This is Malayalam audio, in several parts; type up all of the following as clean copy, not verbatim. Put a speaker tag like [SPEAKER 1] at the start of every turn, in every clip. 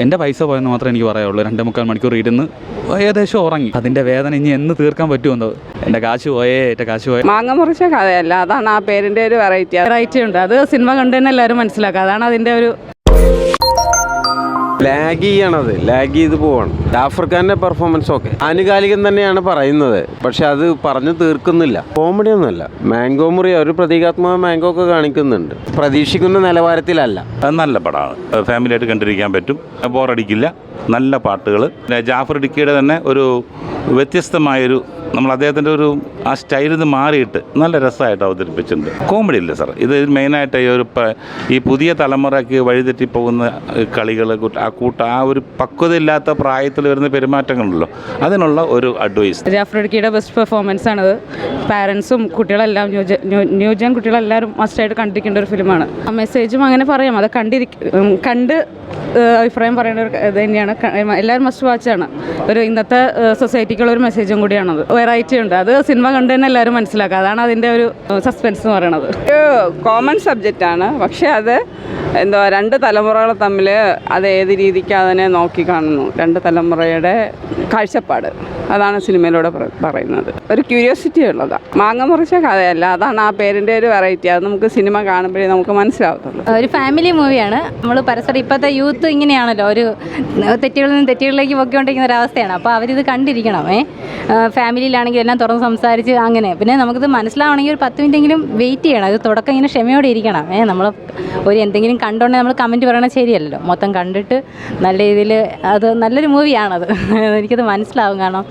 [SPEAKER 1] എൻ്റെ പൈസ പോയെന്ന് മാത്രമേ എനിക്ക് പറയാവുള്ളൂ. 2.25 മണിക്കൂർ ഇരുന്ന് ഏകദേശം ഉറങ്ങി. അതിൻ്റെ വേദന ഇനി എന്ന് തീർക്കാൻ പറ്റുമെന്നോ. എൻ്റെ കാശ് പോയേ.
[SPEAKER 2] മാങ്ങ മുറിച്ച കഥയല്ല, അതാണ് ആ പേരിൻ്റെ ഒരു വെറൈറ്റി ഉണ്ട്. അത് സിനിമ കണ്ടു തന്നെ എല്ലാവരും മനസ്സിലാക്കുക. അതാണ് അതിൻ്റെ ഒരു
[SPEAKER 3] ലാഗ് ചെയ്ത് പോവാണ്. ജാഫർ ഖാന്റെ പെർഫോമൻസ് ഒക്കെ ആനുകാലികം തന്നെയാണ് പറയുന്നത്, പക്ഷെ അത് പറഞ്ഞു തീർക്കുന്നില്ല. കോമഡി ഒന്നുമല്ല. മാംഗോ മുറി ഒരു പ്രതീകാത്മക മാംഗോ ഒക്കെ കാണിക്കുന്നുണ്ട്. പ്രതീക്ഷിക്കുന്ന നിലവാരത്തിലല്ല.
[SPEAKER 4] നല്ല പടമാണ്, ഫാമിലിയായിട്ട് കണ്ടിരിക്കാൻ പറ്റും, ബോറടിക്കില്ല. നല്ല പാട്ടുകൾ. ജാഫർ ഇടുക്കിയുടെ തന്നെ ഒരു വ്യത്യസ്തമായൊരു, നമ്മൾ അദ്ദേഹത്തിൻ്റെ ഒരു ആ സ്റ്റൈലിൽ നിന്ന് മാറിയിട്ട് നല്ല രസമായിട്ട് അവതരിപ്പിച്ചിട്ടുണ്ട്. കോമഡി ഇല്ല സാർ. ഇത് മെയിനായിട്ട് ഈ പുതിയ തലമുറയ്ക്ക് വഴിതെറ്റിപ്പോകുന്ന കളികൾ, ആ ഒരു പക്വതയില്ലാത്ത പ്രായത്തിൽ വരുന്ന പെരുമാറ്റങ്ങളുണ്ടല്ലോ, അതിനുള്ള ഒരു അഡ്വൈസ്.
[SPEAKER 2] ജാഫർ ഇടുക്കിയുടെ ബെസ്റ്റ് പെർഫോമൻസ് ആണത്. പാരൻസും കുട്ടികളെല്ലാം ന്യൂജൻ കുട്ടികളെല്ലാവരും മസ്റ്റായിട്ട് കണ്ടിരിക്കേണ്ട ഒരു ഫിലിമാണ്. ആ മെസ്സേജും അങ്ങനെ പറയാം. അത് കണ്ട് അഭിപ്രായം പറയേണ്ട ഒരു ഇത് തന്നെയാണ്. എല്ലാവരും മസ്റ്റ് വാച്ചാണ്. ഒരു ഇന്നത്തെ സൊസൈറ്റിക്കുള്ള ഒരു മെസ്സേജും കൂടിയാണത്. വെറൈറ്റി ഉണ്ട്. അത് സിനിമ കണ്ടു തന്നെ എല്ലാവരും മനസ്സിലാക്കുക. അതാണ് അതിൻ്റെ ഒരു സസ്പെൻസ് എന്ന് പറയുന്നത്. ഒരു കോമൺ സബ്ജക്റ്റാണ്, പക്ഷേ അത് രണ്ട് തലമുറകൾ തമ്മിൽ അത് ഏത് രീതിക്ക് അതിനെ നോക്കിക്കാണുന്നു, രണ്ട് തലമുറയുടെ കാഴ്ചപ്പാട്, അതാണ് സിനിമയിലൂടെ പറയുന്നത്. ഒരു ക്യൂരിയോസിറ്റി ഉള്ളതാണ്. മാങ്ങ മുറിച്ച കഥയല്ല, അതാണ് ആ പേരിൻ്റെ ഒരു വെറൈറ്റി. അത് നമുക്ക് സിനിമ കാണുമ്പോഴേ നമുക്ക് മനസ്സിലാവത്തുള്ളൂ.
[SPEAKER 5] ഒരു ഫാമിലി മൂവിയാണ്. നമ്മൾ പരസ്പരം ഇപ്പോഴത്തെ യൂത്ത് ഇങ്ങനെയാണല്ലോ, ഒരു തെറ്റുകളിൽ നിന്ന് തെറ്റുകളിലേക്ക് പൊയ്ക്കൊണ്ടിരിക്കുന്ന ഒരവസ്ഥയാണ്. അപ്പോൾ അവരിത് കണ്ടിരിക്കണം. ഫാമിലിയിലാണെങ്കിൽ എല്ലാം തുറന്ന് സംസാരിച്ച് അങ്ങനെ. പിന്നെ നമുക്കിത് മനസ്സിലാവണമെങ്കിൽ ഒരു 10 മിനിറ്റെങ്കിലും വെയിറ്റ് ചെയ്യണം. അത് തുടക്കം ഇങ്ങനെ ക്ഷമയോടെ ഇരിക്കണം. നമ്മൾ ഒരു എന്തെങ്കിലും കണ്ടോണ്ടെങ്കിൽ നമ്മൾ കമൻറ്റ് പറയണത് ശരിയല്ലല്ലോ. മൊത്തം കണ്ടിട്ട് നല്ല രീതിയിൽ അത് നല്ലൊരു മൂവിയാണത്. എനിക്കത് മനസ്സിലാവും. കാരണം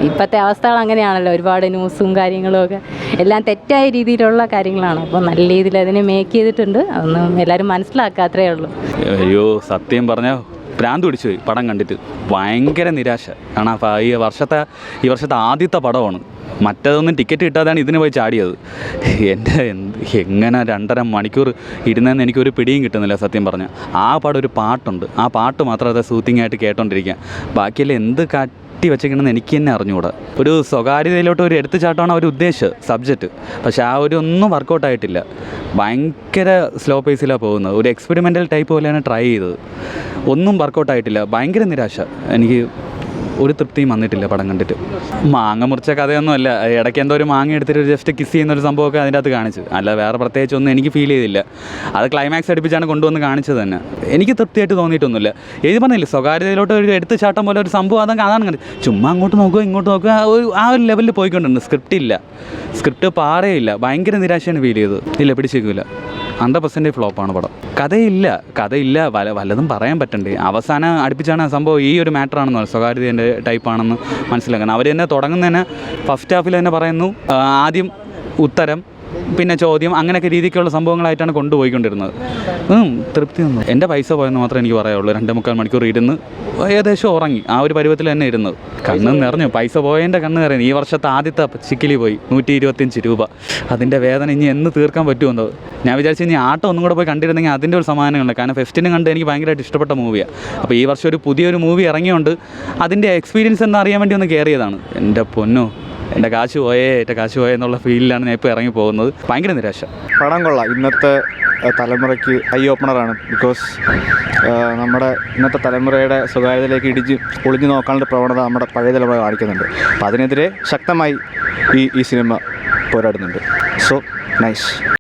[SPEAKER 5] ഇപ്പോഴത്തെ അവസ്ഥകൾ അങ്ങനെയാണല്ലോ, ഒരുപാട് ന്യൂസും കാര്യങ്ങളും ഒക്കെ എല്ലാം തെറ്റായ രീതിയിലുള്ള കാര്യങ്ങളാണ്. അപ്പോൾ നല്ല രീതിയിൽ അതിനെ മേക്ക് ചെയ്തിട്ടുണ്ട്. അതൊന്നും എല്ലാവരും മനസ്സിലാക്കുക, അത്രയേ ഉള്ളൂ.
[SPEAKER 1] അയ്യോ, സത്യം പറഞ്ഞാൽ ഭ്രാന്ത് പിടിച്ചു പോയി പടം കണ്ടിട്ട്. ഭയങ്കര നിരാശ. കാരണം ഈ വർഷത്തെ ആദ്യത്തെ പടമാണ്. മറ്റതൊന്നും ടിക്കറ്റ് കിട്ടാതെയാണ് ഇതിന് പോയി ചാടിയത്. എങ്ങനെ 2.5 മണിക്കൂർ ഇരുന്നതെന്ന് എനിക്കൊരു പിടിയും കിട്ടുന്നില്ല സത്യം പറഞ്ഞാൽ. ആ പടം ഒരു പാട്ടുണ്ട്, ആ പാട്ട് മാത്രം അത് സൂത്തിങ് ആയിട്ട് കേട്ടോണ്ടിരിക്കുക. ബാക്കിയെല്ലാം എന്ത് കാട്ടി വെച്ചേക്കണമെന്ന് എനിക്ക് തന്നെ അറിഞ്ഞുകൂടാ. ഒരു സ്വകാര്യതയിലോട്ട് ഒരു എടുത്തുചാട്ടമാണ് അവർ ഉദ്ദേശിച്ചത് സബ്ജക്റ്റ്. പക്ഷേ ആ ഒരു ഒന്നും വർക്കൗട്ടായിട്ടില്ല. ഭയങ്കര സ്ലോ പേസിലാണ് പോകുന്നത്. ഒരു എക്സ്പെരിമെൻ്റൽ ടൈപ്പ് പോലെയാണ് ട്രൈ ചെയ്തത്. ഒന്നും വർക്കൗട്ടായിട്ടില്ല. ഭയങ്കര നിരാശ. എനിക്ക് ഒരു തൃപ്തിയും വന്നിട്ടില്ല പടം കണ്ടിട്ട്. മാങ്ങ മുറിച്ച കഥയൊന്നുമല്ല. ഇടയ്ക്ക് എന്തോ ഒരു മാങ്ങ എടുത്തിട്ട് ജസ്റ്റ് കിസ് ചെയ്യുന്നൊരു സംഭവമൊക്കെ അതിൻ്റെ അകത്ത് കാണിച്ചു. അല്ല വേറെ പ്രത്യേകിച്ചൊന്നും എനിക്ക് ഫീൽ ചെയ്തില്ല. അത് ക്ലൈമാക്സ് അടുപ്പിച്ചാണ് കൊണ്ടുവന്ന് കാണിച്ചത് തന്നെ. എനിക്ക് തൃപ്തിയായിട്ട് തോന്നിയിട്ടൊന്നുമില്ല. എഴുതി പറഞ്ഞില്ല, സ്വകാര്യതയിലോട്ട് ഒരു എടുത്ത് ചാട്ടം പോലെ ഒരു സംഭവം അതാണ് കണ്ടത്. ചുമ്മാ അങ്ങോട്ട് നോക്കുക ഇങ്ങോട്ട് നോക്കുക, ആ ഒരു ലെവലിൽ പോയിക്കൊണ്ടുണ്ട്. സ്ക്രിപ്റ്റ് പാറയില്ല. ഭയങ്കര നിരാശയാണ് ഫീൽ ചെയ്തത്. ഇല്ല, പിടിച്ചേക്കില്ല. 100% ഫ്ലോപ്പാണ് പടം. കഥയില്ല. വല്ലതും പറയാൻ പറ്റണ്ടേ. അവസാനം അടുപ്പിച്ചാണ് സംഭവം ഈ ഒരു മാറ്ററാണെന്ന് പറയുന്നത്. സ്വകാര്യതേൻ്റെ ടൈപ്പാണെന്ന് മനസ്സിലാക്കണം. അവർ തന്നെ തുടങ്ങുന്നതിന് ഫസ്റ്റ് ഹാഫിൽ തന്നെ പറയുന്നു, ആദ്യം ഉത്തരം പിന്നെ ചോദ്യം, അങ്ങനെയൊക്കെ രീതിക്കുള്ള സംഭവങ്ങളായിട്ടാണ് കൊണ്ടുപോയിക്കൊണ്ടിരുന്നത്. തൃപ്തിയൊന്നും. എൻ്റെ പൈസ പോയെന്ന് മാത്രമേ എനിക്ക് പറയാവുള്ളൂ. 2.25 മണിക്കൂർ ഇരുന്ന് ഏകദേശം ഉറങ്ങി. ആ ഒരു പരുവത്തിൽ തന്നെ ഇരുന്നത്. കണ്ണ് നിറഞ്ഞു. പൈസ പോയതിൻ്റെ കണ്ണ് നിറഞ്ഞു. ഈ വർഷത്തെ ആദ്യത്തെ ചിക്കിലി പോയി 125 രൂപ. അതിൻ്റെ വേദന ഇനി എന്ന് തീർക്കാൻ പറ്റുമെന്നോ. ഞാൻ വിചാരിച്ചു ഇനി ആട്ടം ഒന്നും കൂടെ പോയി കണ്ടിരുന്നെങ്കിൽ അതിൻ്റെ ഒരു സമാധാനമുണ്ട്. കാരണം ഫെസ്റ്റിനും കണ്ട് എനിക്ക് ഭയങ്കരമായിട്ട് ഇഷ്ടപ്പെട്ട മൂവിയാണ്. അപ്പോൾ ഈ വർഷം ഒരു പുതിയൊരു മൂവി ഇറങ്ങിയോണ്ട് അതിൻ്റെ എക്സ്പീരിയൻസ് എന്ന് അറിയാൻ വേണ്ടി ഒന്ന് കയറിയതാണ്. എൻ്റെ പൊന്നോ, എൻ്റെ കാശ് പോയേ എന്നുള്ള ഫീലിലാണ് ഞാൻ ഇപ്പോൾ ഇറങ്ങി പോകുന്നത്. ഭയങ്കര നിരാശ.
[SPEAKER 6] പടം കൊള്ളാം. ഇന്നത്തെ തലമുറയ്ക്ക് ഐ ഓപ്പണറാണ്. ബിക്കോസ് നമ്മുടെ ഇന്നത്തെ തലമുറയുടെ സ്വകാര്യതയിലേക്ക് ഒളിഞ്ഞു നോക്കാനുള്ള പ്രവണത നമ്മുടെ പഴയ തലമുറ കാണിക്കുന്നുണ്ട്. അപ്പോൾ അതിനെതിരെ ശക്തമായി ഈ സിനിമ പോരാടുന്നുണ്ട്. So nice.